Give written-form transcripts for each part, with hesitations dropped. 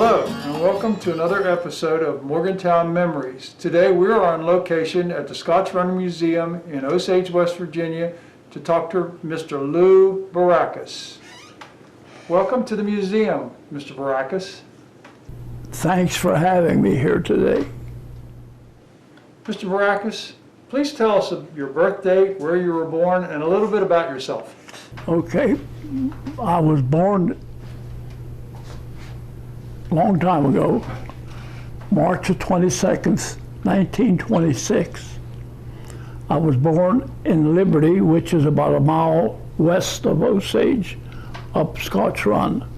Hello, and welcome to another episode of Morgantown Memories. Today we are on location at the Scotch Run Museum in Osage, West Virginia to talk to Mr. Lou Birurakis. Welcome to the museum, Mr. Birurakis. Thanks for having me here today. Mr. Birurakis, please tell us of your birth date, where you were born, and a little bit about yourself. Okay, I was born a long time ago, March the 22nd, 1926. I was born in Liberty, which is about a mile west of Osage, up Scotch Run.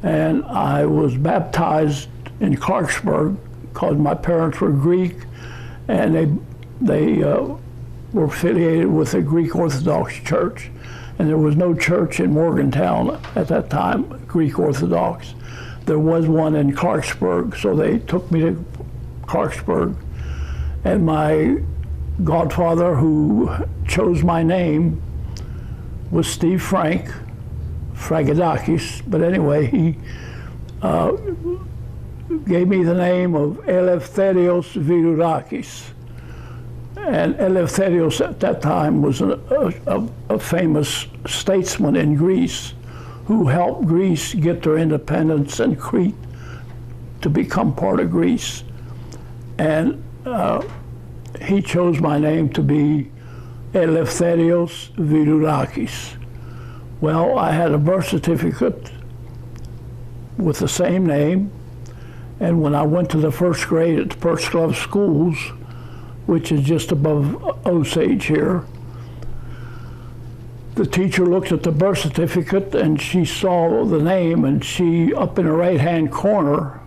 And I was baptized in Clarksburg because my parents were Greek, and they were affiliated with the Greek Orthodox Church. And there was no church in Morgantown at that time, Greek Orthodox. There was one in Clarksburg, so they took me to Clarksburg. And my godfather, who chose my name, was Steve Birurakis. But anyway, he gave me the name of Eleftherios Birurakis. And Eleftherios at that time was a famous statesman in Greece who helped Greece get their independence and Crete to become part of Greece. And he chose my name to be Eleftherios Birurakis. Well, I had a birth certificate with the same name, and when I went to the first grade at the First Glove Schools, which is just above Osage here, the teacher looked at the birth certificate and she saw the name, and she, up in the right-hand corner,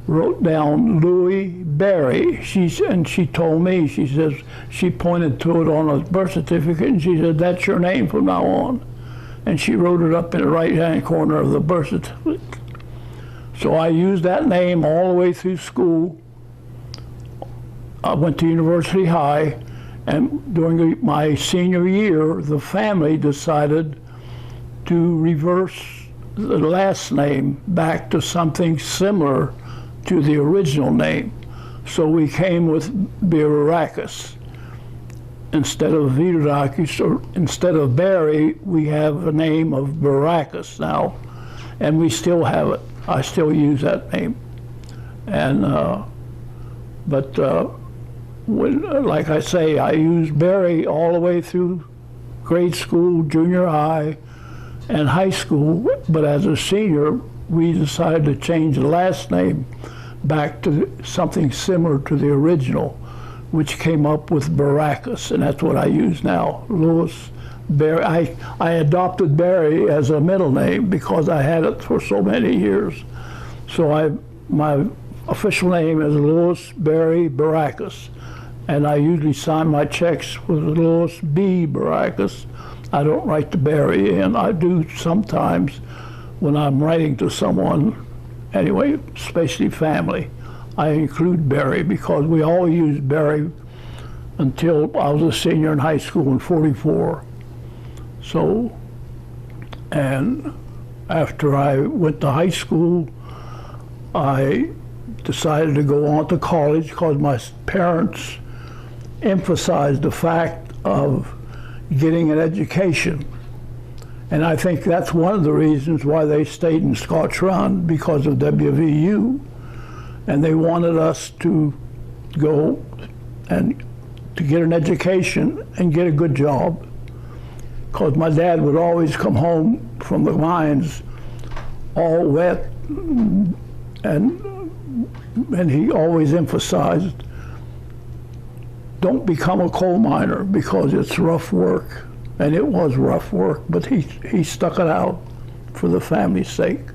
wrote down Louis Berry. And she told me, she says, she pointed to it on a birth certificate and she said, "That's your name from now on." And she wrote it up in the right-hand corner of the birth certificate. So I used that name all the way through school. I went to University High, and during my senior year, the family decided to reverse the last name back to something similar to the original name. So we came with Birurakis. Instead of Birurakis, or instead of Barry, we have the name of Birurakis now, and we still have it. I still use that name. And, like I say, I used Barry all the way through grade school, junior high, and high school. But as a senior, we decided to change the last name back to something similar to the original, which came up with Birurakis, and that's what I use now, Louis Barry. I adopted Barry as a middle name because I had it for so many years. So my official name is Louis Barry Birurakis. And I usually sign my checks with Louis B. Birurakis. I don't write the Barry in. I do sometimes when I'm writing to someone, anyway, especially family. I include Barry because we all used Barry until I was a senior in high school in '44. So, and after I went to high school, I decided to go on to college because my parents emphasized the fact of getting an education. And I think that's one of the reasons why they stayed in Scotch Run, because of WVU. And they wanted us to go and to get an education and get a good job. Because my dad would always come home from the mines all wet, and he always emphasized, don't become a coal miner because it's rough work. And it was rough work, but he stuck it out for the family's sake.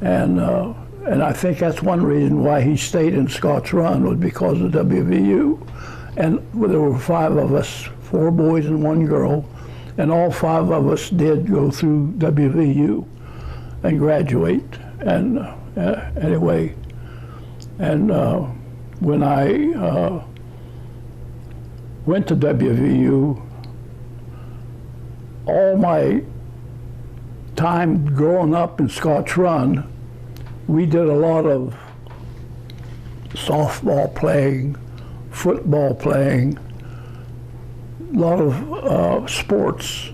And I think that's one reason why he stayed in Scotch Run, was because of WVU. And there were 5 of us, 4 boys and 1 girl, and all 5 of us did go through WVU and graduate. And anyway, and when I went to WVU, all my time growing up in Scotch Run, we did a lot of softball playing, football playing, a lot of sports.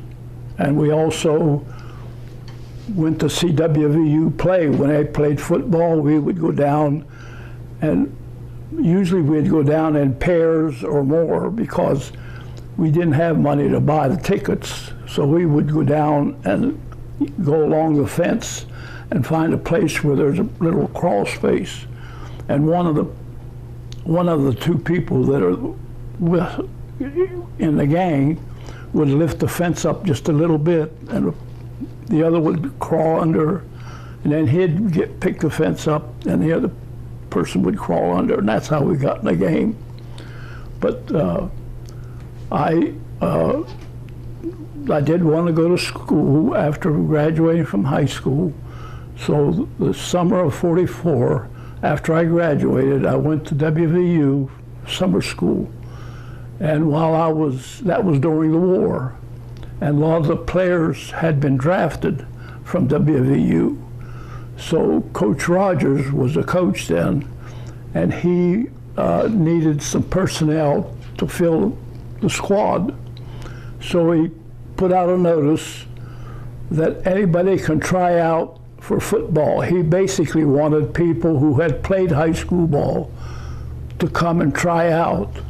And we also went to CWVU play. When they played football, we would go down, and usually we'd go down in pairs or more because we didn't have money to buy the tickets. So we would go down and go along the fence and find a place where there's a little crawl space. And one of the two people that are in the gang would lift the fence up just a little bit, and the other would crawl under, and then he'd pick the fence up, and the other person would crawl under, and that's how we got in the game. But I did want to go to school after graduating from high school, so the summer of '44, after I graduated, I went to WVU summer school. And that was during the war, and a lot of the players had been drafted from WVU. So Coach Rogers was a coach then, and he needed some personnel to fill the squad. So he put out a notice that anybody can try out for football. He basically wanted people who had played high school ball to come and try out.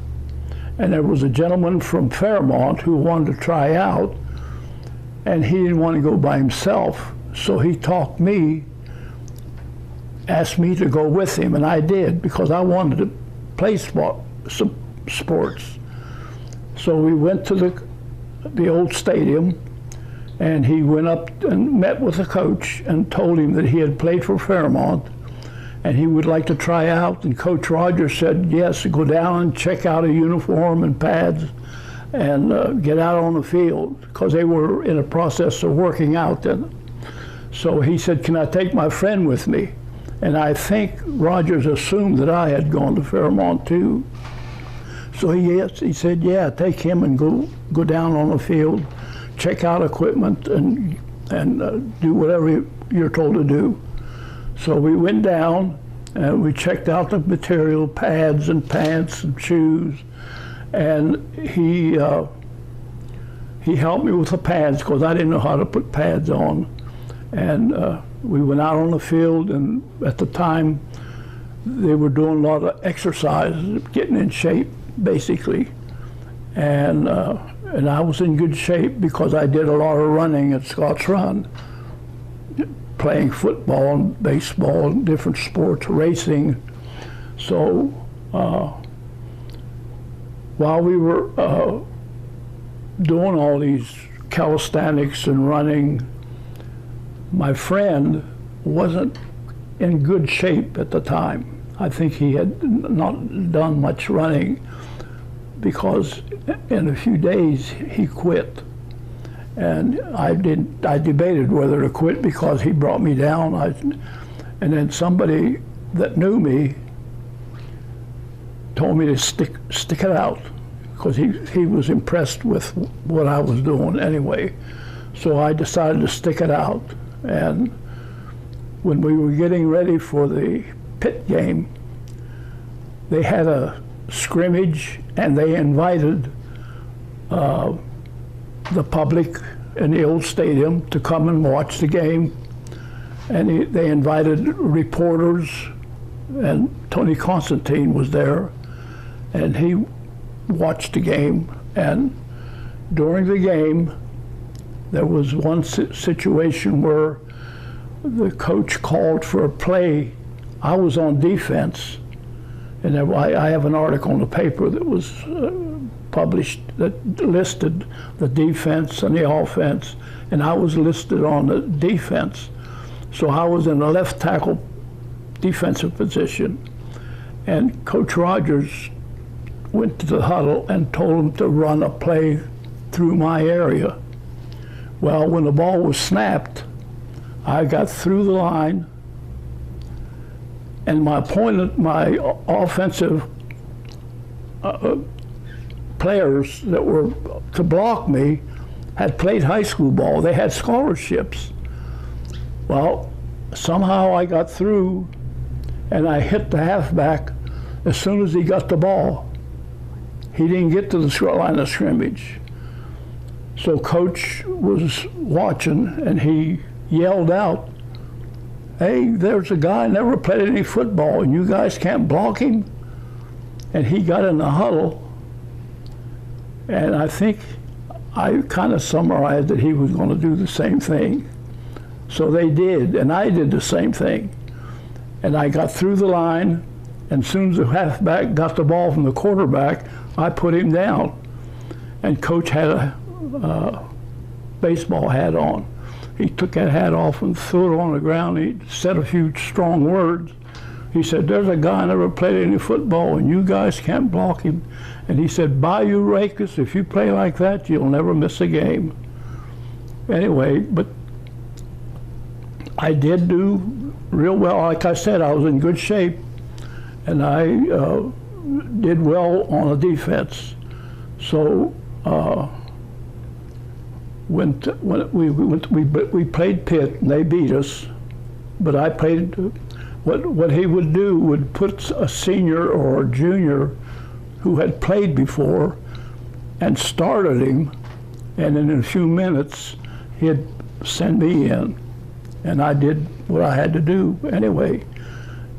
And there was a gentleman from Fairmont who wanted to try out, and he didn't want to go by himself. So he asked me to go with him, and I did because I wanted to play some sports. So we went to the old stadium, and he went up and met with the coach and told him that he had played for Fairmont and he would like to try out. And Coach Rogers said, yes, go down and check out a uniform and pads and get out on the field, because they were in a process of working out then. So he said, can I take my friend with me? And I think Rogers assumed that I had gone to Fairmont too. So he said, yeah, take him and go down on the field, check out equipment, and do whatever you're told to do. So we went down and we checked out the material, pads and pants and shoes, and he helped me with the pads because I didn't know how to put pads on. And we went out on the field, and at the time they were doing a lot of exercise, getting in shape basically. And I was in good shape because I did a lot of running at Scott's Run, playing football and baseball and different sports, racing. So while we were doing all these calisthenics and running, my friend wasn't in good shape at the time. I think he had not done much running because in a few days he quit. And I debated whether to quit because he brought me down. And then somebody that knew me told me to stick it out because he was impressed with what I was doing anyway. So I decided to stick it out. And when we were getting ready for the pit game, they had a scrimmage and they invited the public in the old stadium to come and watch the game. And they invited reporters, and Tony Constantine was there, and he watched the game. And during the game, there was one situation where the coach called for a play. I was on defense, and I have an article in the paper that was published that listed the defense and the offense, and I was listed on the defense. So I was in a left tackle defensive position, and Coach Rogers went to the huddle and told him to run a play through my area. Well, when the ball was snapped, I got through the line, and my opponent, my offensive players that were to block me had played high school ball. They had scholarships. Well, somehow I got through, and I hit the halfback as soon as he got the ball. He didn't get to the line of scrimmage. So coach was watching, and he yelled out, "Hey, there's a guy never played any football, and you guys can't block him?" And he got in the huddle, and I think I kind of summarized that he was going to do the same thing. So they did, and I did the same thing. And I got through the line, and as soon as the halfback got the ball from the quarterback, I put him down. And coach had a baseball hat on. He took that hat off and threw it on the ground. He said a few strong words. He said, "There's a guy never played any football, and you guys can't block him." And he said, "Birurakis, if you play like that, you'll never miss a game." Anyway, but I did do real well. Like I said, I was in good shape, and I did well on the defense. So when we played Pitt, and they beat us, but I played. What he would do would put a senior or a junior who had played before and started him, and in a few minutes he'd send me in, and I did what I had to do anyway.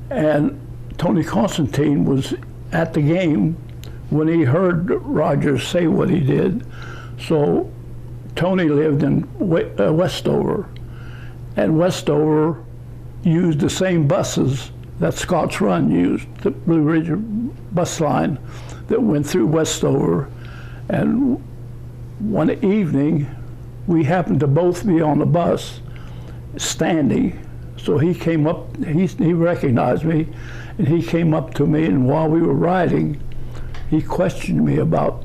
And Tony Constantine was at the game when he heard Rogers say what he did. So Tony lived in Westover, and Westover used the same buses that Scott's Run used, the Blue Ridge bus line that went through Westover. And one evening, we happened to both be on the bus, standing. So he came up, he recognized me, and he came up to me, and while we were riding, he questioned me about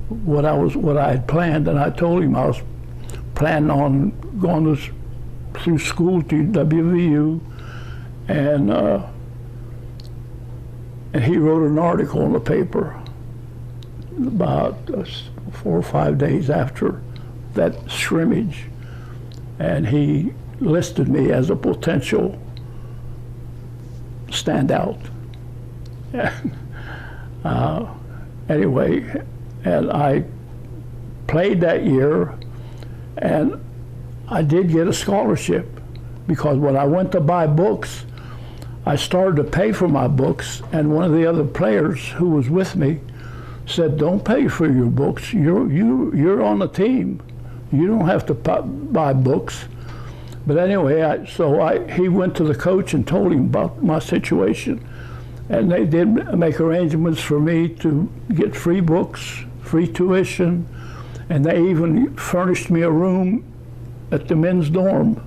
what I had planned, and I told him I was planning on going through school to WVU, and he wrote an article in the paper about 4 or 5 days after that scrimmage, and he listed me as a potential standout. Anyway, and I played that year, and I did get a scholarship, because when I went to buy books, I started to pay for my books, and one of the other players who was with me said, "Don't pay for your books. You're on the team. You don't have to buy books." But anyway, he went to the coach and told him about my situation, and they did make arrangements for me to get free books, free tuition, and they even furnished me a room at the men's dorm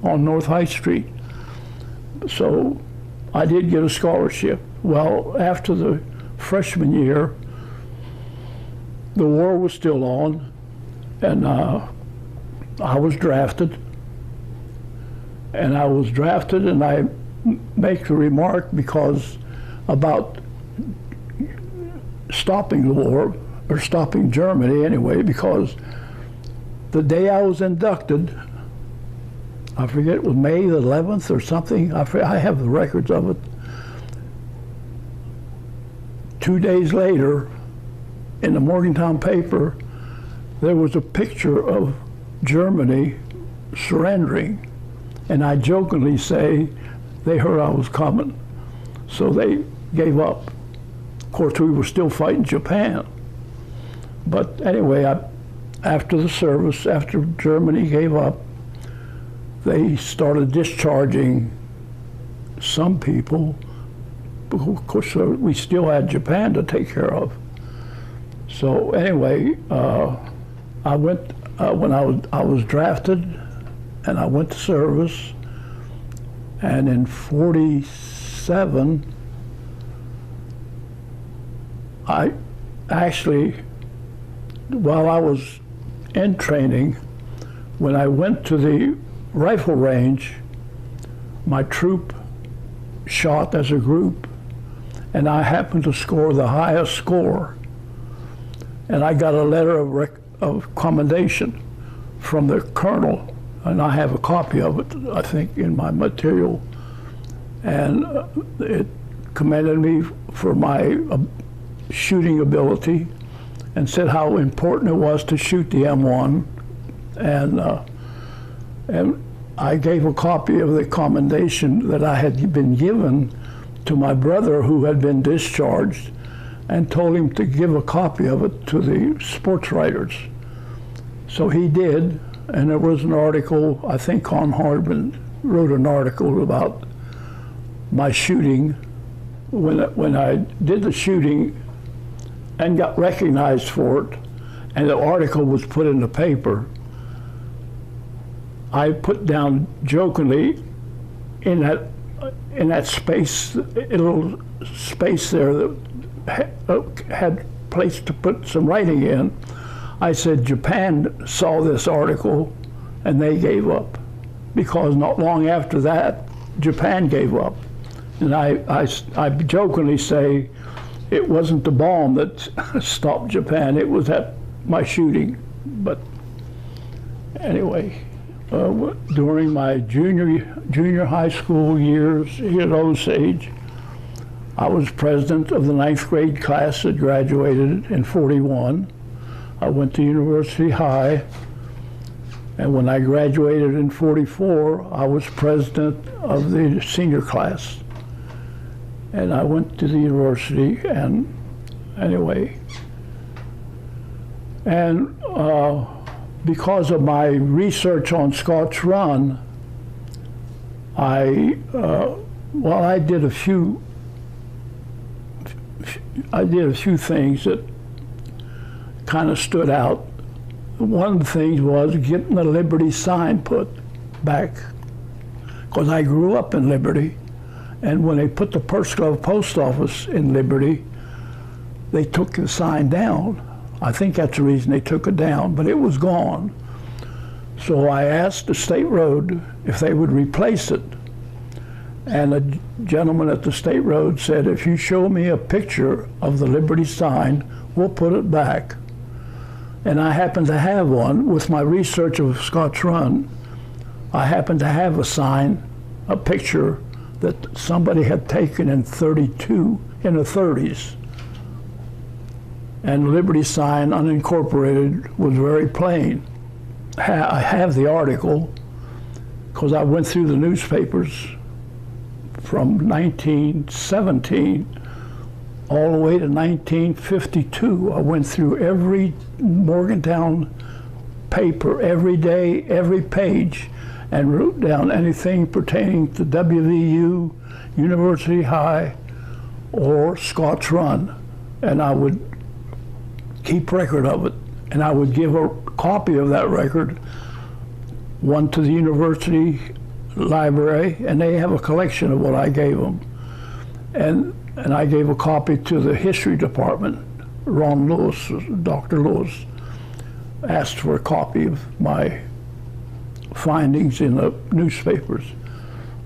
on North High Street. So I did get a scholarship. Well, after the freshman year, the war was still on, and I was drafted. And I make the remark because about stopping the war, or stopping Germany anyway, because the day I was inducted, I forget, it was May the 11th or something. I have the records of it. 2 days later, in the Morgantown paper, there was a picture of Germany surrendering. And I jokingly say, they heard I was coming, so they gave up. Of course, we were still fighting Japan. But anyway, after the service, after Germany gave up, they started discharging some people. Of course, we still had Japan to take care of. So anyway, I went, when I was drafted, and I went to service, and in '47, I actually, while I was in training, when I went to the rifle range, my troop shot as a group, and I happened to score the highest score, and I got a letter of commendation from the colonel and I have a copy of it, I think, in my material. And it commended me for my shooting ability and said how important it was to shoot the M1. And I gave a copy of the commendation that I had been given to my brother who had been discharged, and told him to give a copy of it to the sports writers. So he did, and there was an article, I think Con Hardman wrote an article about my shooting. When I did the shooting and got recognized for it, and the article was put in the paper, I put down jokingly in that space, a little space there that had place to put some writing in, I said Japan saw this article and they gave up, because not long after that Japan gave up. And I jokingly say it wasn't the bomb that stopped Japan, it was my shooting. But anyway, during my junior high school years here at Osage, I was president of the 9th grade class that graduated in '41. I went to University High, and when I graduated in '44, I was president of the senior class. And I went to the university, and anyway, and because of my research on Scotch Run, I did a few things that kind of stood out. One of the things was getting the Liberty sign put back, because I grew up in Liberty, and when they put the Purse Glove Post Office in Liberty, they took the sign down. I think that's the reason they took it down, but it was gone. So I asked the state road if they would replace it. And a gentleman at the state road said, if you show me a picture of the Liberty sign, we'll put it back. And I happened to have one. With my research of Scotch Run, I happened to have a sign, a picture that somebody had taken in '32, in the '30s. And the Liberty sign, unincorporated, was very plain. I have the article, because I went through the newspapers from 1917 all the way to 1952. I went through every Morgantown paper, every day, every page, and wrote down anything pertaining to WVU, University High, or Scotch Run. And I would keep record of it, and I would give a copy of that record, one to the university library, and they have a collection of what I gave them. And I gave a copy to the history department. Ron Lewis, Dr. Lewis, asked for a copy of my findings in the newspapers.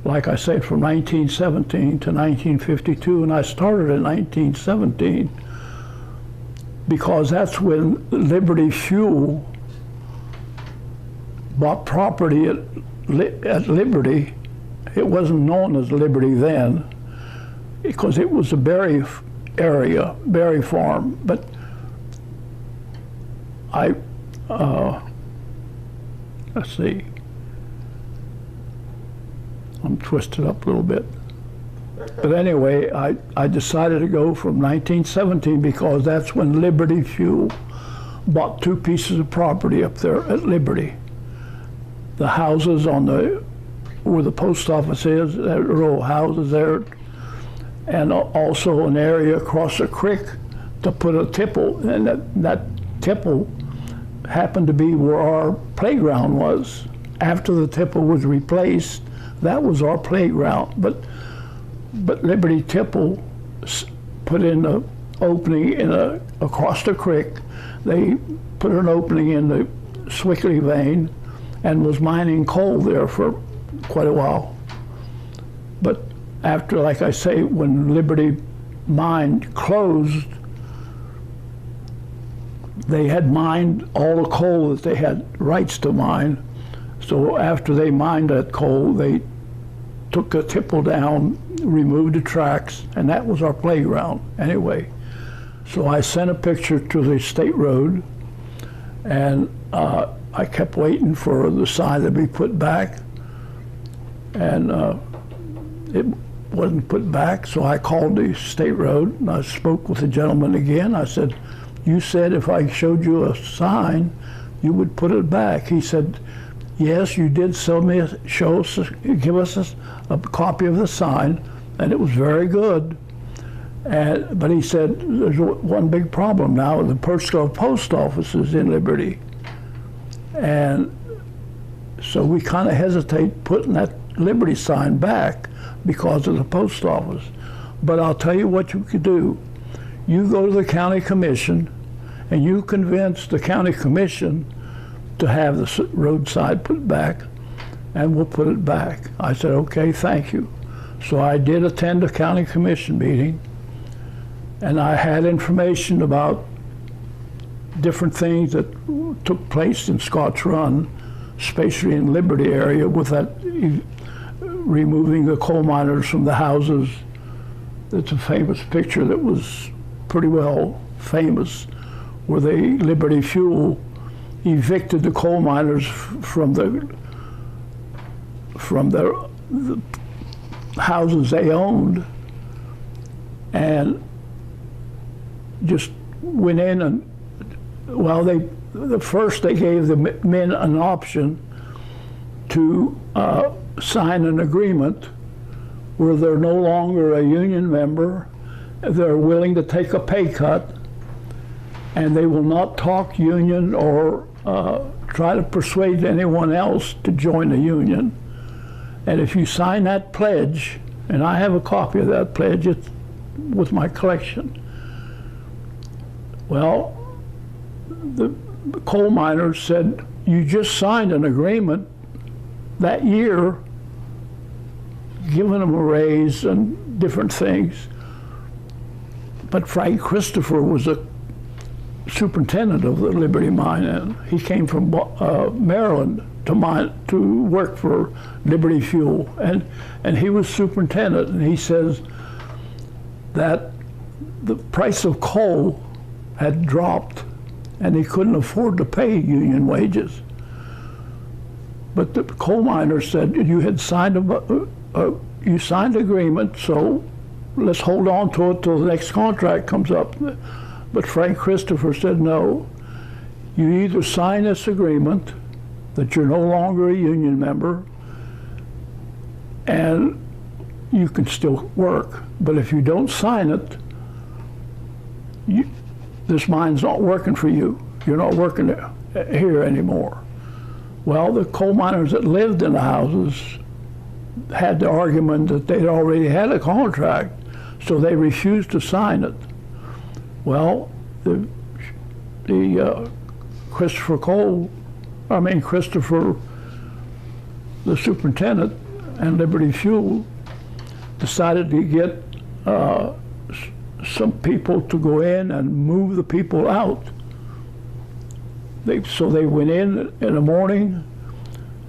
Like I said, from 1917 to 1952, and I started in 1917 because that's when Liberty Fuel bought property at Liberty. It wasn't known as Liberty then, because it was a berry area, berry farm. But let's see, I'm twisted up a little bit. But anyway, I decided to go from 1917 because that's when Liberty Fuel bought 2 pieces of property up there at Liberty. The houses on where the post office is, that row of houses there, and also an area across the creek to put a tipple, and that tipple happened to be where our playground was. After the tipple was replaced, that was our playground. But Liberty Tipple put in an opening across the creek. They put an opening in the Swickley vein and was mining coal there for quite a while. But after, like I say, when Liberty Mine closed, they had mined all the coal that they had rights to mine, So after they mined that coal, they took the tipple down, removed the tracks, and that was our playground anyway. So I sent a picture to the state road, and I kept waiting for the sign to be put back, and it wasn't put back. So I called the state road, and I spoke with the gentleman again. I said, "You said if I showed you a sign, you would put it back." He said, "Yes, you did give us a copy of the sign, and it was very good. But he said, there's one big problem now. The Pertsgrove Post Office is in Liberty. And so we kind of hesitate putting that Liberty sign back because of the post office. But I'll tell you what you could do. You go to the county commission, and you convince the county commission to have the roadside put back, and we'll put it back." I said, "Okay, thank you." So I did attend a county commission meeting, and I had information about different things that took place in Scotch Run, especially in Liberty area, with that removing the coal miners from the houses. It's a famous picture that was pretty well famous, where the Liberty Fuel evicted the coal miners from the houses they owned, and just went in and, well, first they gave the men an option to sign an agreement where they're no longer a union member, they're willing to take a pay cut, and they will not talk union or try to persuade anyone else to join the union. And if you sign that pledge, and I have a copy of that pledge, it's with my collection. Well, the coal miners said, "You just signed an agreement that year, giving them a raise and different things." But Frank Christopher was a superintendent of the Liberty mine, and he came from Maryland to work for Liberty Fuel, and he was superintendent, and he says that the price of coal had dropped and he couldn't afford to pay union wages. But the coal miners said, "You had signed you signed agreement, so let's hold on to it till the next contract comes up." But Frank Christopher said, "No, you either sign this agreement that you're no longer a union member and you can still work, but if you don't sign it, this mine's not working for you. You're not working here anymore." Well, the coal miners that lived in the houses had the argument that they'd already had a contract, so they refused to sign it. Well, Christopher, the superintendent, and Liberty Fuel decided to get some people to go in and move the people out. So they went in the morning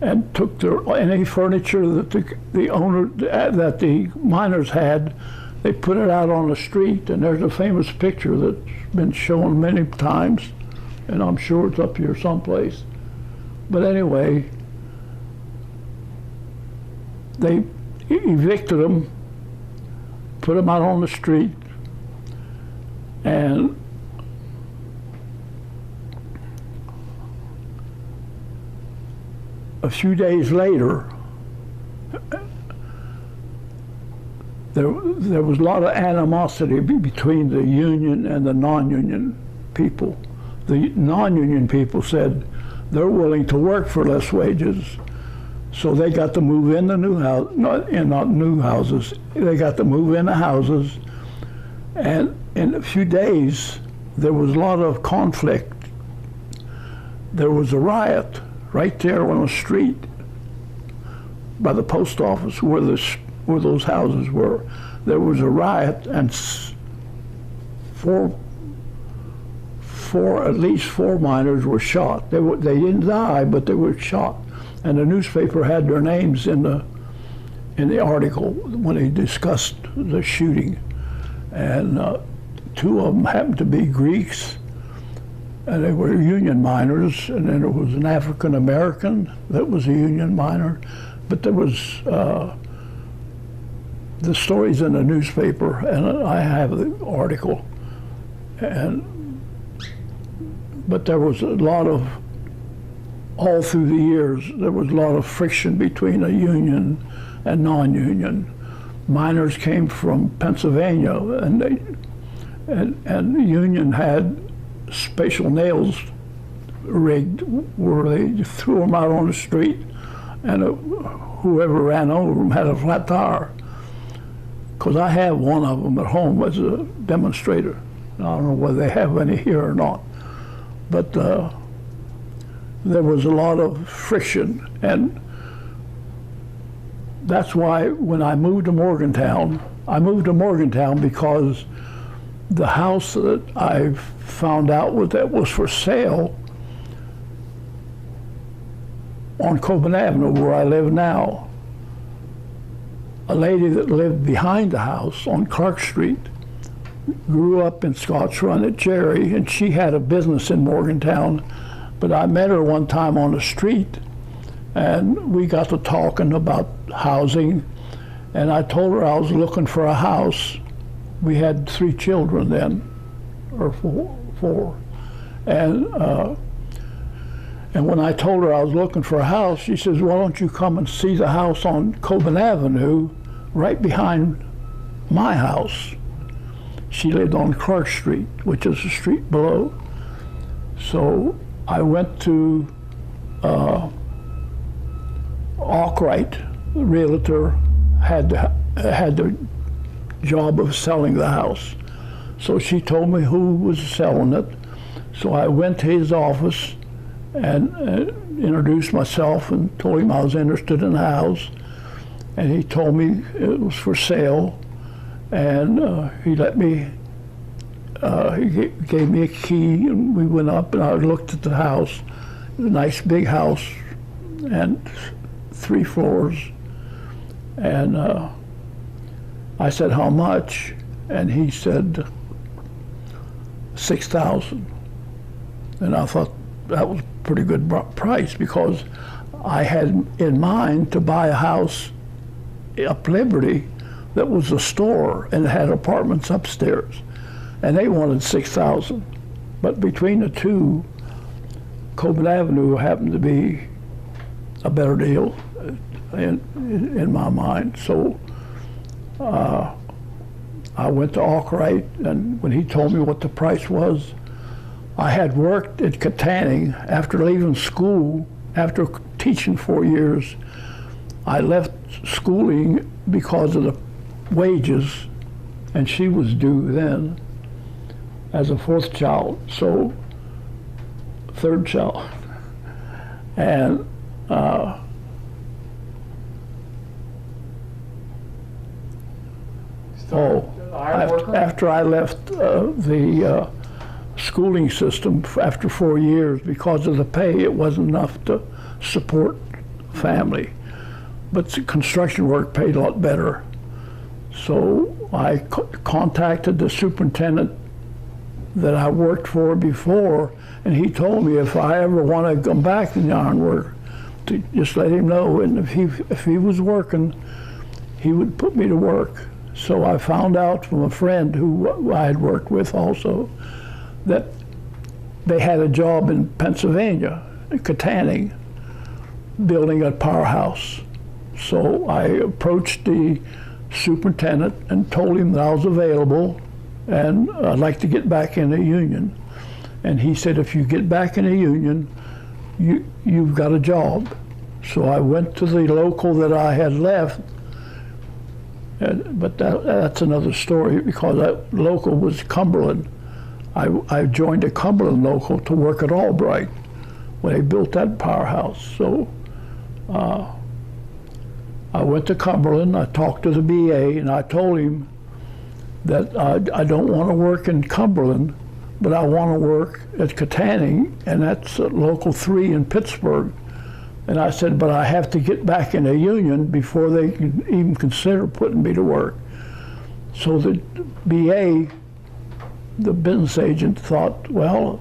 and took any furniture that the miners had. They put it out on the street, and there's a famous picture that's been shown many times, and I'm sure it's up here someplace. But anyway, they evicted them, put them out on the street, and a few days later, there was a lot of animosity between the union and the non-union people. The non-union people said they're willing to work for less wages, so they got to move in the new house, not new houses. They got to move in the houses, and in a few days there was a lot of conflict. There was a riot right there on the street by the post office where those houses were. There was a riot, and at least four miners were shot. They didn't die, but they were shot. and the newspaper had their names in the article when they discussed the shooting. And two of them happened to be Greeks, and they were Union miners, and then there was an African American that was a Union miner. But there was the stories in the newspaper, and I have the article. But there was a lot of, all through the years, there was a lot of friction between a union and non-union. Miners came from Pennsylvania, and the union had special nails rigged where they threw them out on the street, and whoever ran over them had a flat tire. Because I have one of them at home as a demonstrator. I don't know whether they have any here or not. But there was a lot of friction, and that's why when I moved to Morgantown because the house that I found out that was for sale on Coburn Avenue, where I live now, a lady that lived behind the house on Clark Street grew up in Scotch Run at Jerry, and she had a business in Morgantown. But I met her one time on the street, and we got to talking about housing, and I told her I was looking for a house. We had 3 children then, or four. And when I told her I was looking for a house, she says, "Why don't you come and see the house on Coburn Avenue right behind my house?" She lived on Clark Street, which is the street below. So I went to Arkwright, the realtor, had the job of selling the house. So she told me who was selling it. So I went to his office and introduced myself and told him I was interested in the house. And he told me it was for sale. And he let me, he gave me a key, and we went up and I looked at the house. It was a nice big house and 3 floors. And I said, "How much?" And he said, $6,000. And I thought that was a pretty good price, because I had in mind to buy a house up Liberty that was a store and had apartments upstairs, and they wanted $6,000. But between the two, Coburn Avenue happened to be a better deal in my mind. So I went to Arkwright, and when he told me what the price was, I had worked at Katanning after leaving school. After teaching 4 years, I left schooling because of the wages, and she was due then as a 4th child, so 3rd child. And after I left the schooling system after 4 years, because of the pay, it wasn't enough to support family. But the construction work paid a lot better. So I contacted the superintendent that I worked for before, and he told me if I ever want to come back in the ironwork, to just let him know, and if he was working, he would put me to work. So I found out from a friend who I had worked with also that they had a job in Pennsylvania, in Katanning, building a powerhouse. So I approached the superintendent and told him that I was available and I'd like to get back in the union. And he said, "If you get back in the union, you've got a job." So I went to the local that I had left, but that's another story, because that local was Cumberland. I joined a Cumberland local to work at Albright when they built that powerhouse. So I went to Cumberland, I talked to the BA, and I told him that I don't want to work in Cumberland, but I want to work at Katanning, and that's local 3 in Pittsburgh. And I said, but I have to get back in a union before they can even consider putting me to work. So the BA, the business agent, thought, well,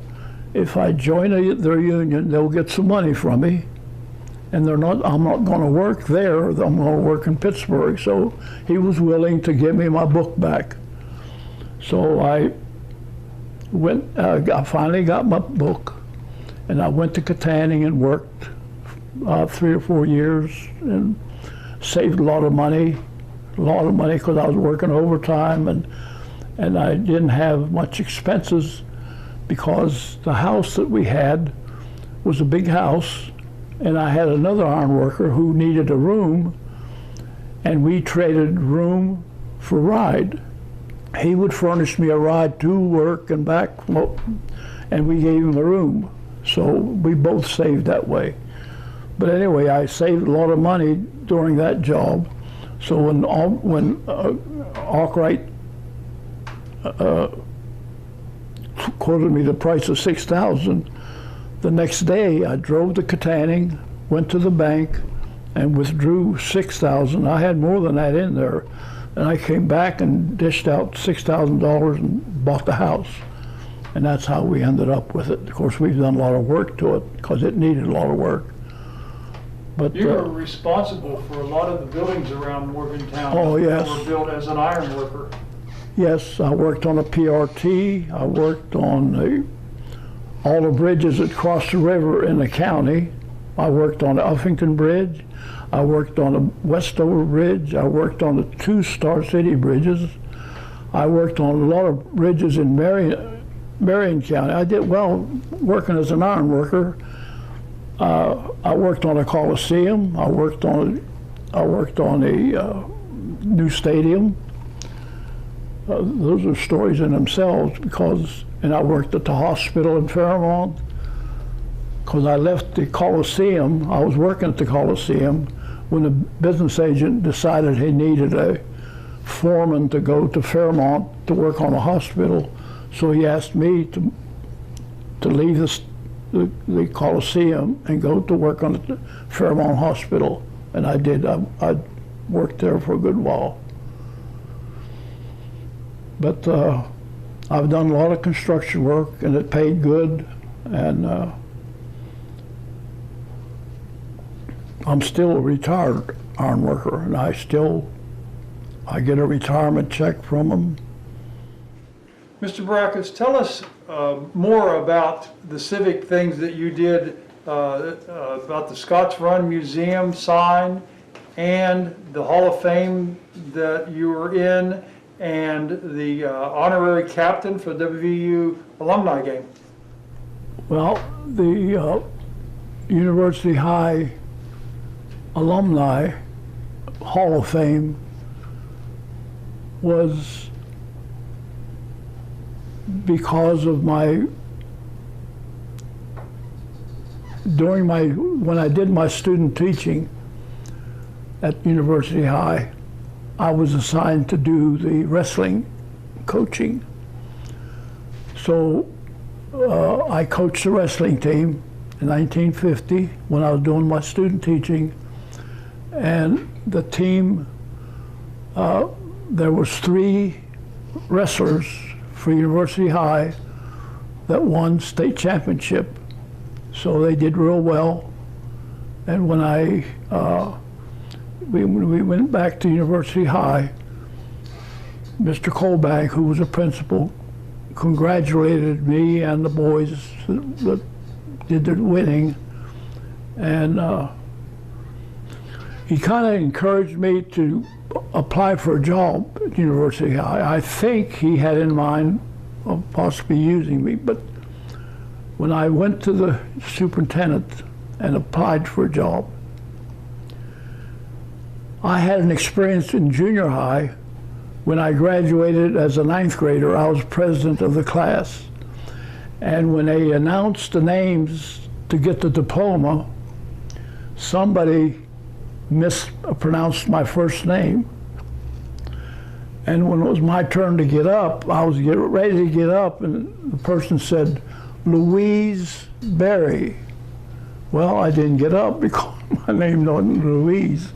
if I join their union, they'll get some money from me, and I'm not going to work there. I'm going to work in Pittsburgh. So he was willing to give me my book back. So I finally got my book, and I went to Katanning and worked 3 or 4 years and saved a lot of money because I was working overtime, and I didn't have much expenses because the house that we had was a big house, and I had another iron worker who needed a room, and we traded room for ride. He would furnish me a ride to work and back, and we gave him a room. So we both saved that way. But anyway, I saved a lot of money during that job. So when Arkwright quoted me the price of $6,000, the next day I drove to Katanning, went to the bank, and withdrew $6,000. I had more than that in there. And I came back and dished out $6,000 and bought the house. And that's how we ended up with it. Of course, we've done a lot of work to it because it needed a lot of work. But you were responsible for a lot of the buildings around Morgantown. Oh, yes. That were built as an iron worker. Yes, I worked on a PRT. I worked on all the bridges that cross the river in the county. I worked on the Uffington Bridge. I worked on the Westover Bridge. I worked on the 2 Star City bridges. I worked on a lot of bridges in Marion County. I did well working as an iron worker. I worked on a Coliseum. I worked on a new stadium. Those are stories in themselves and I worked at the hospital in Fairmont because I left the Coliseum. I was working at the Coliseum when the business agent decided he needed a foreman to go to Fairmont to work on a hospital. So he asked me to leave the Coliseum and go to work on the Fairmont Hospital. And I did. I worked there for a good while. But I've done a lot of construction work, and it paid good. And I'm still a retired iron worker, and I get a retirement check from them. Mr. Birurakis, tell us more about the civic things that you did about the Scotch Run Museum sign and the Hall of Fame that you were in and the honorary captain for WVU alumni game. Well, the University High Alumni Hall of Fame was because of when I did my student teaching at University High, I was assigned to do the wrestling coaching. So I coached the wrestling team in 1950 when I was doing my student teaching, and the team, there was 3 wrestlers for University High that won state championship. So they did real well. And when we went back to University High, Mr. Colbank, who was a principal, congratulated me and the boys that did the winning. And he kind of encouraged me to apply for a job at University High. I think he had in mind of possibly using me, but when I went to the superintendent and applied for a job, I had an experience in junior high. When I graduated as a 9th grader, I was president of the class. And when they announced the names to get the diploma, somebody mispronounced my first name. And when it was my turn to get up, I was getting ready to get up, and the person said, Louise Berry. Well, I didn't get up because my name wasn't Louise.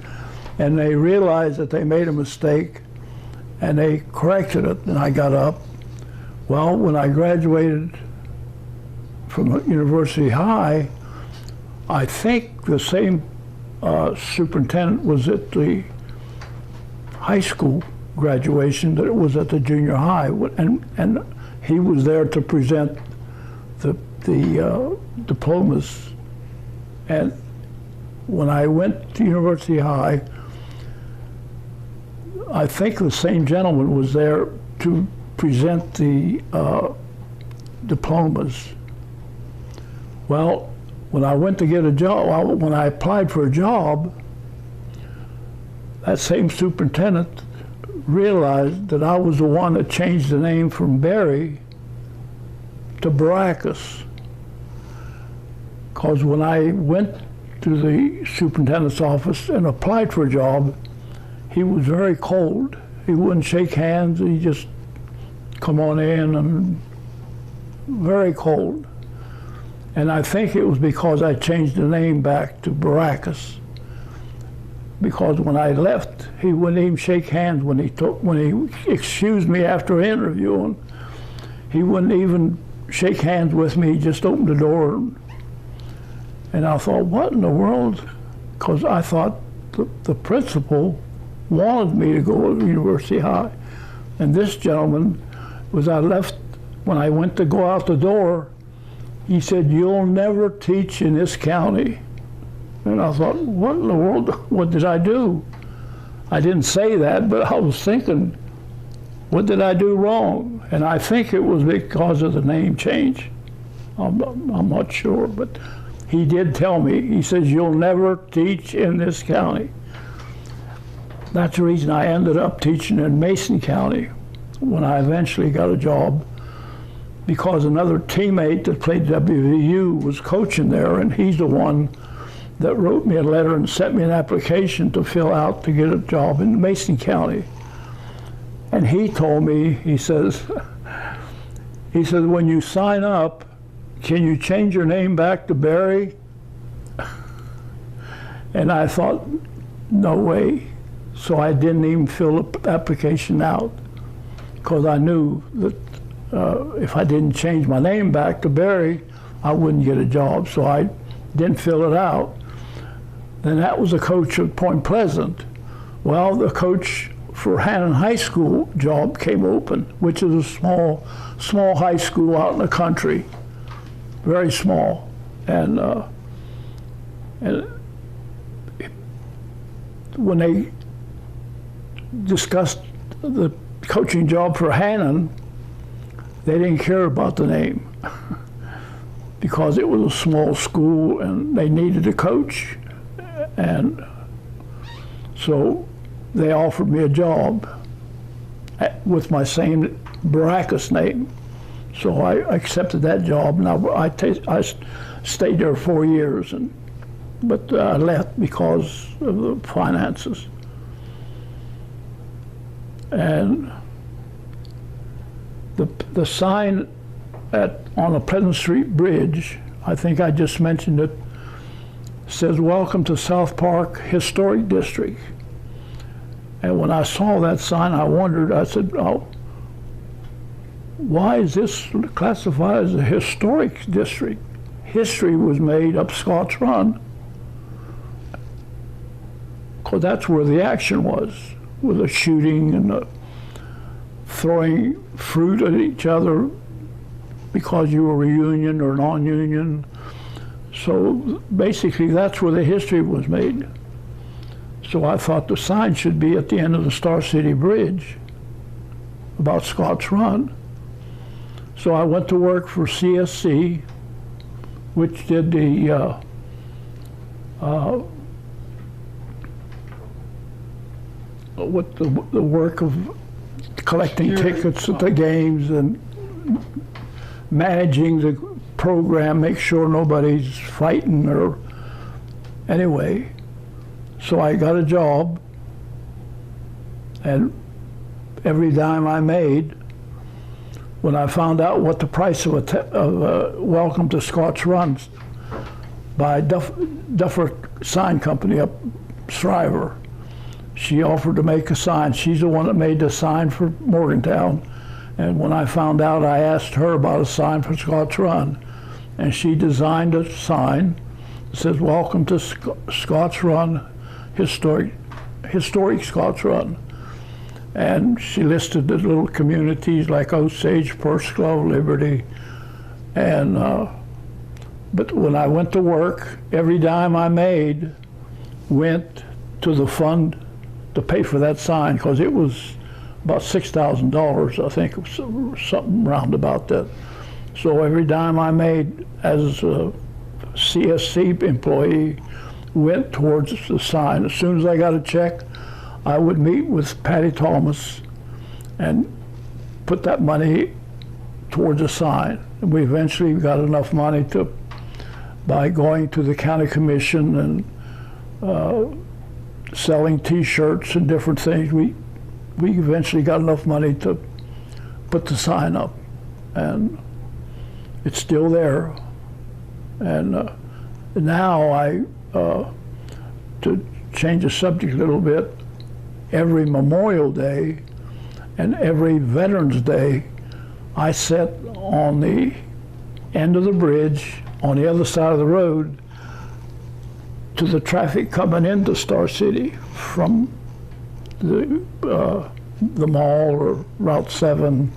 And they realized that they made a mistake and they corrected it, and I got up. Well, when I graduated from University High, I think the same superintendent was at the high school graduation that it was at the junior high, and he was there to present the diplomas. And when I went to University High, I think the same gentleman was there to present the diplomas. Well, when I went to get a job, when I applied for a job, that same superintendent realized that I was the one that changed the name from Barry to Birurakis. Because when I went to the superintendent's office and applied for a job, he was very cold. He wouldn't shake hands. He just come on in and very cold. And I think it was because I changed the name back to Birurakis. Because when I left, he wouldn't even shake hands when he excused me after an interview. And he wouldn't even shake hands with me. He just opened the door. And I thought, what in the world? Because I thought the principal wanted me to go to University High. And this gentleman, when I went to go out the door, he said, "You'll never teach in this county." And I thought, what in the world, what did I do? I didn't say that, but I was thinking, what did I do wrong? And I think it was because of the name change. I'm not sure, but he did tell me, he says, "You'll never teach in this county." That's the reason I ended up teaching in Mason County when I eventually got a job, because another teammate that played WVU was coaching there, and he's the one that wrote me a letter and sent me an application to fill out to get a job in Mason County. And he told me, he says, when you sign up, can you change your name back to Barry? And I thought, no way. So I didn't even fill the application out, because I knew that if I didn't change my name back to Barry, I wouldn't get a job. So I didn't fill it out. Then that was a coach at Point Pleasant. Well, the coach for Hannon High School job came open, which is a small high school out in the country, very small. And when they discussed the coaching job for Hannon, they didn't care about the name because it was a small school and they needed a coach. And so they offered me a job with my same Birurakis name. So I accepted that job, and I stayed there 4 years, but I left because of the finances. And the sign on the Pleasant Street Bridge, I think I just mentioned it, says, "Welcome to South Park Historic District." And when I saw that sign, I wondered, I said, "Oh, why is this classified as a historic district? History was made up Scotts Run." Because that's where the action was, with the shooting and the throwing fruit at each other because you were a union or non-union. So basically that's where the history was made. So I thought the sign should be at the end of the Star City Bridge about Scotts Run. So I went to work for CSC, which did the work of collecting tickets at the games and managing the program, make sure nobody's fighting or anyway. So I got a job, and every dime I made, when I found out what the price of a Welcome to Scotts Run by Duffer Sign Company up Shriver. She offered to make a sign. She's the one that made the sign for Morgantown. And when I found out, I asked her about a sign for Scotch Run. And she designed a sign that says, "Welcome to Scotch Run, historic Scotch Run." And she listed the little communities like Osage, Purslaw, Liberty. And, but when I went to work, every dime I made went to the fund to pay for that sign, because it was about $6,000, I think, it was something round about that. So every dime I made as a CSC employee went towards the sign. As soon as I got a check, I would meet with Patty Thomas and put that money towards a sign. And we eventually got enough money to, by going to the county commission and selling T-shirts and different things, we eventually got enough money to put the sign up, and it's still there. And now to change the subject a little bit, every Memorial Day and every Veterans Day, I sit on the end of the bridge on the other side of the road to the traffic coming into Star City from the mall or Route 7,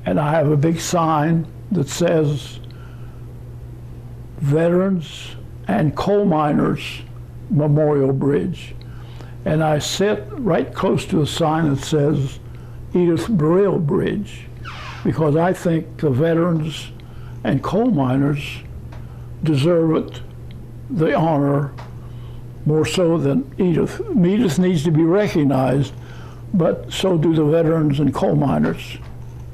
and I have a big sign that says Veterans and Coal Miners Memorial Bridge. And I sit right close to a sign that says Edith Burrill Bridge, because I think the veterans and coal miners deserve it, the honor, more so than Edith. Edith needs to be recognized, but so do the veterans and coal miners.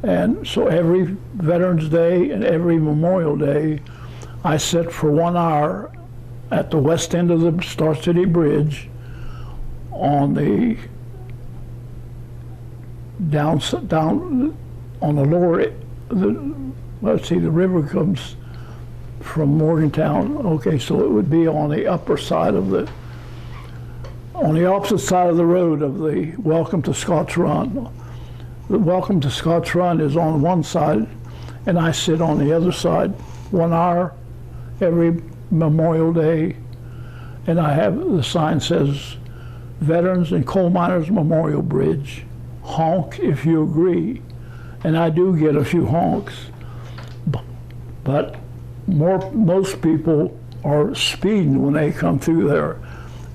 And so every Veterans Day and every Memorial Day, I sit for 1 hour at the west end of the Star City Bridge on the down on the lower, let's see, the river comes from Morgantown. Okay, so it would be on the upper side of on the opposite side of the road of the Welcome to Scotch Run. The Welcome to Scotch Run is on one side, and I sit on the other side, 1 hour every Memorial Day, and I have, the sign says, Veterans and Coal Miners Memorial Bridge, honk if you agree. And I do get a few honks, but most people are speeding when they come through there.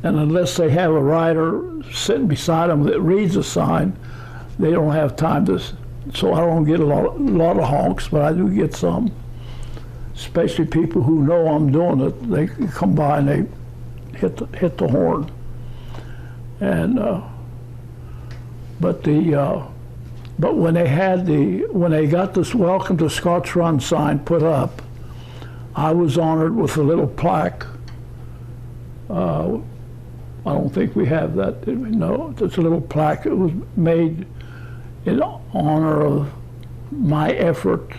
And unless they have a rider sitting beside them that reads the sign, they don't have time to, so I don't get a lot of honks, but I do get some. Especially people who know I'm doing it, they come by and they hit the horn. And but when they got this Welcome to Scotch Run sign put up, I was honored with a little plaque. I don't think we have that. No, it's a little plaque. It was made in honor of my effort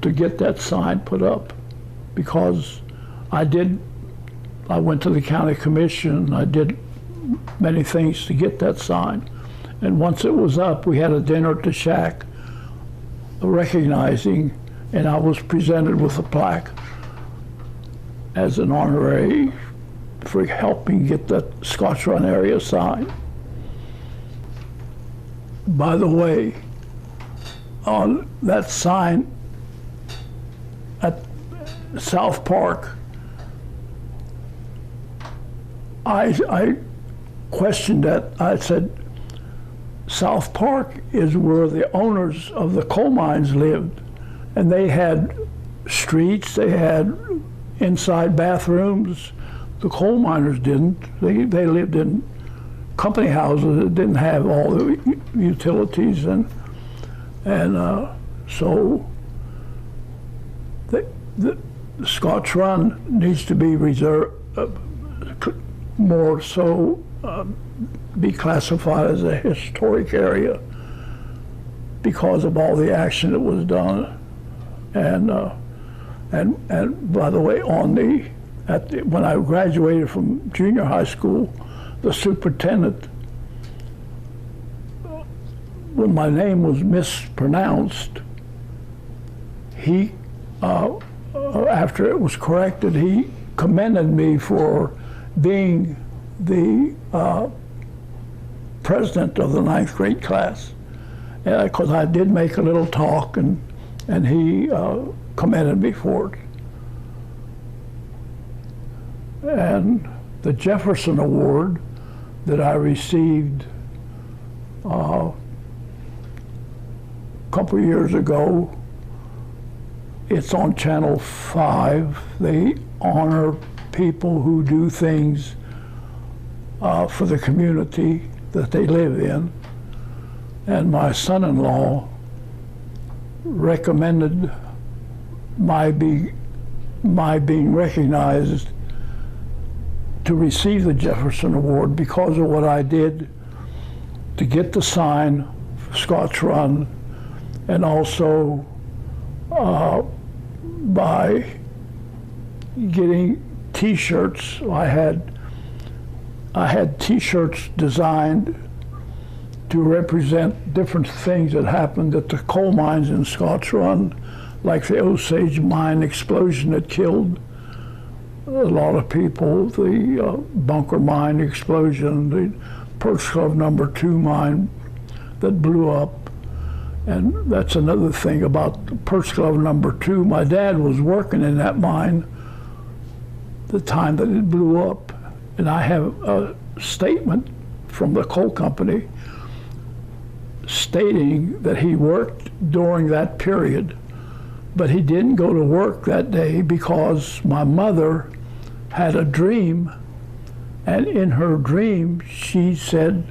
to get that sign put up, because I went to the county commission, I did many things to get that sign. And once it was up, we had a dinner at the shack recognizing, and I was presented with a plaque as an honorary for helping get that Scotch Run area sign. By the way, on that sign at South Park, I questioned that. I said, South Park is where the owners of the coal mines lived, and they had streets, they had inside bathrooms. The coal miners didn't. They lived in company houses that didn't have all the utilities, and so the Scotch Run needs to be reserved, more so be classified as a historic area because of all the action that was done. And And by the way, when I graduated from junior high school, the superintendent, when my name was mispronounced, he, after it was corrected, he commended me for being the president of the 9th grade class, because I did make a little talk, and he commended me for it. And the Jefferson Award that I received a couple years ago, it's on Channel 5. They honor people who do things for the community that they live in. And my son-in-law recommended my being recognized to receive the Jefferson Award because of what I did to get the sign for Scotch Run, and also by getting T-shirts. I had T-shirts designed to represent different things that happened at the coal mines in Scotch Run, like the Osage mine explosion that killed a lot of people, the Bunker mine explosion, the Perch Club No. 2 mine that blew up. And that's another thing about the Perch Club No. 2. My dad was working in that mine the time that it blew up. And I have a statement from the coal company stating that he worked during that period, but he didn't go to work that day because my mother had a dream, and in her dream she said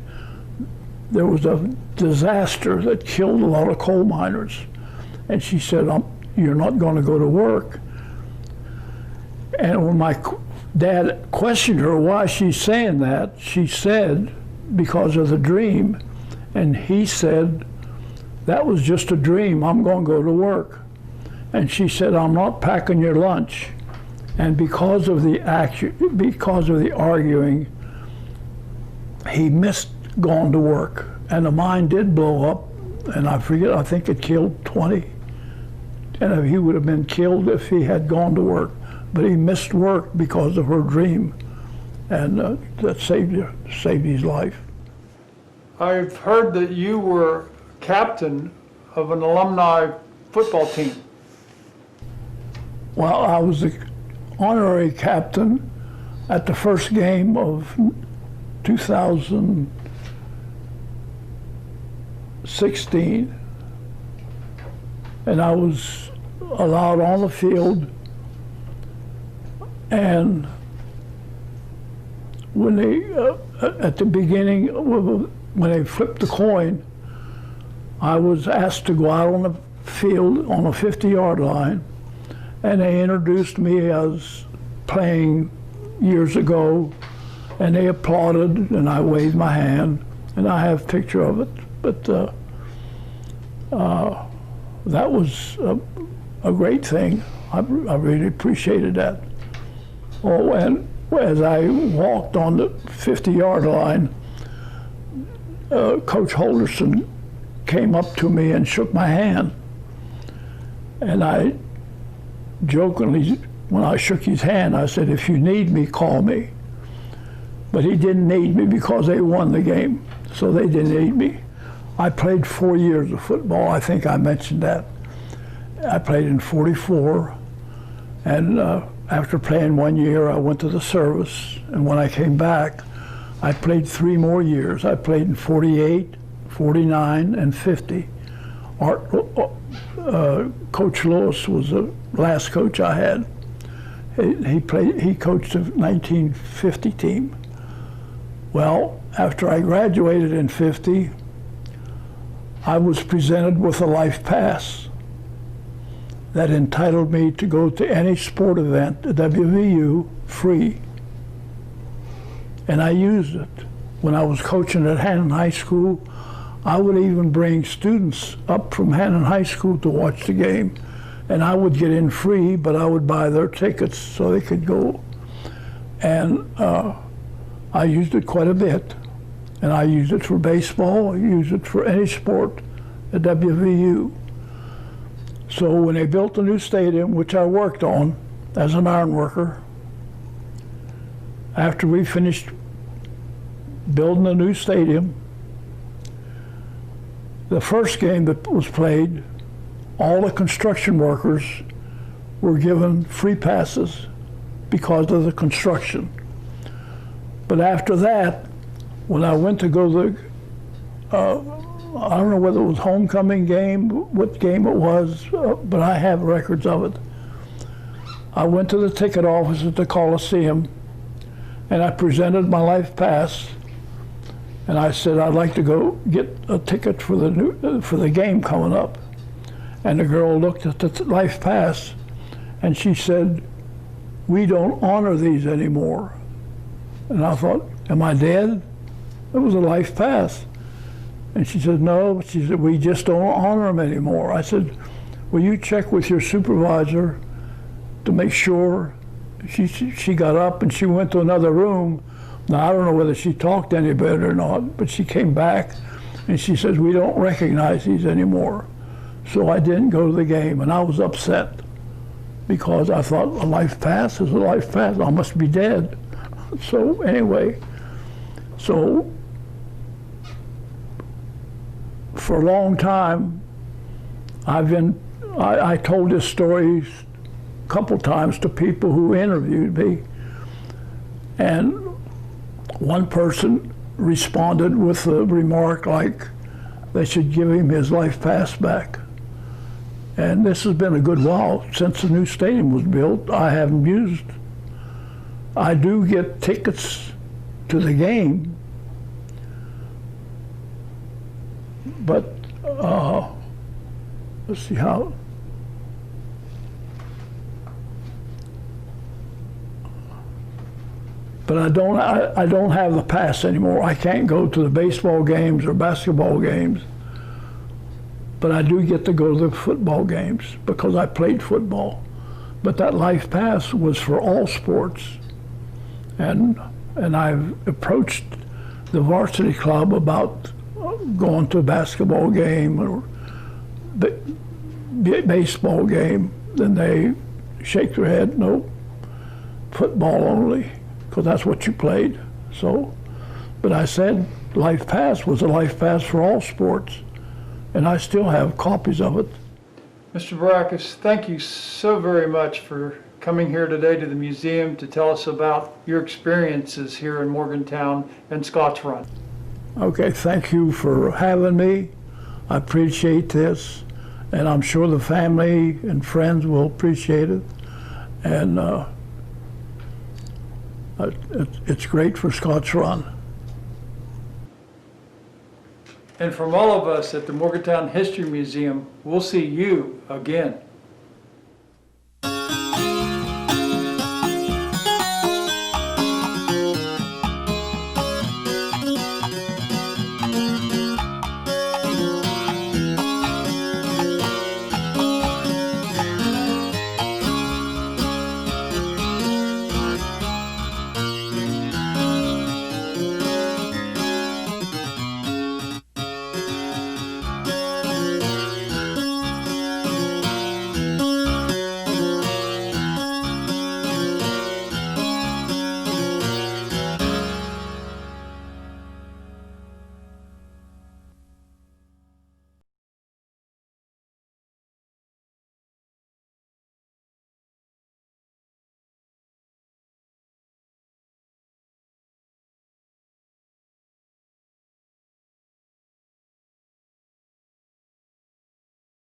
there was a disaster that killed a lot of coal miners, and she said, you're not going to go to work. And when my dad questioned her why she's saying that, she said because of the dream. And he said, that was just a dream, I'm going to go to work. And she said, I'm not packing your lunch. And because of the arguing, he missed going to work. And the mine did blow up, and I think it killed 20. And he would have been killed if he had gone to work. But he missed work because of her dream, and that saved his life. I've heard that you were captain of an alumni football team. Well, I was the honorary captain at the first game of 2016, and I was allowed on the field. And when they, at the beginning, when they flipped the coin, I was asked to go out on the field on a 50-yard line, and they introduced me as playing years ago, and they applauded, and I waved my hand, and I have a picture of it. But that was a great thing. I really appreciated that. Oh, and as I walked on the 50-yard line, Coach Holderson came up to me and shook my hand. And I jokingly, when I shook his hand, I said, if you need me, call me. But he didn't need me because they won the game, so they didn't need me. I played 4 years of football. I think I mentioned that. I played in 44, and after playing 1 year, I went to the service, and when I came back, I played 3 more years. I played in 48, 49, and 50. Coach Lewis was the last coach I had. He coached the 1950 team. Well, after I graduated in 50, I was presented with a life pass that entitled me to go to any sport event at WVU free. And I used it. When I was coaching at Hannon High School, I would even bring students up from Hannon High School to watch the game. and I would get in free, but I would buy their tickets so they could go. And I used it quite a bit. And I used it for baseball, I used it for any sport at WVU. So when they built the new stadium, which I worked on as an iron worker, after we finished building the new stadium, the first game that was played, all the construction workers were given free passes because of the construction. But after that, when I went to go to the, I don't know whether it was homecoming game, what game it was, but I have records of it. I went to the ticket office at the Coliseum, and I presented my life pass, and I said I'd like to go get a ticket for the game coming up. And the girl looked at the life pass, and she said, "We don't honor these anymore." And I thought, am I dead? It was a life pass. And she said, no. She said, we just don't honor them anymore. I said, will you check with your supervisor to make sure? She got up and she went to another room. Now, I don't know whether she talked to anybody or not, but she came back and she says, we don't recognize these anymore. So I didn't go to the game, and I was upset because I thought a life pass is a life pass. I must be dead. So anyway, so for a long time, I told this story a couple times to people who interviewed me, and one person responded with a remark like they should give him his life pass back. And this has been a good while since the new stadium was built. I haven't used. I do get tickets to the game, but let's see how. But I don't have the pass anymore. I can't go to the baseball games or basketball games. But I do get to go to the football games because I played football. But that life pass was for all sports. And I've approached the varsity club about going to a basketball game or baseball game. Then they shake their head, no, football only, because that's what you played. So, but I said life pass was a life pass for all sports. And I still have copies of it. Mr. Birurakis, thank you so very much for coming here today to the museum to tell us about your experiences here in Morgantown and Scotch Run. Okay, thank you for having me. I appreciate this, and I'm sure the family and friends will appreciate it. And it's great for Scotch Run. And from all of us at the Morgantown History Museum, we'll see you again.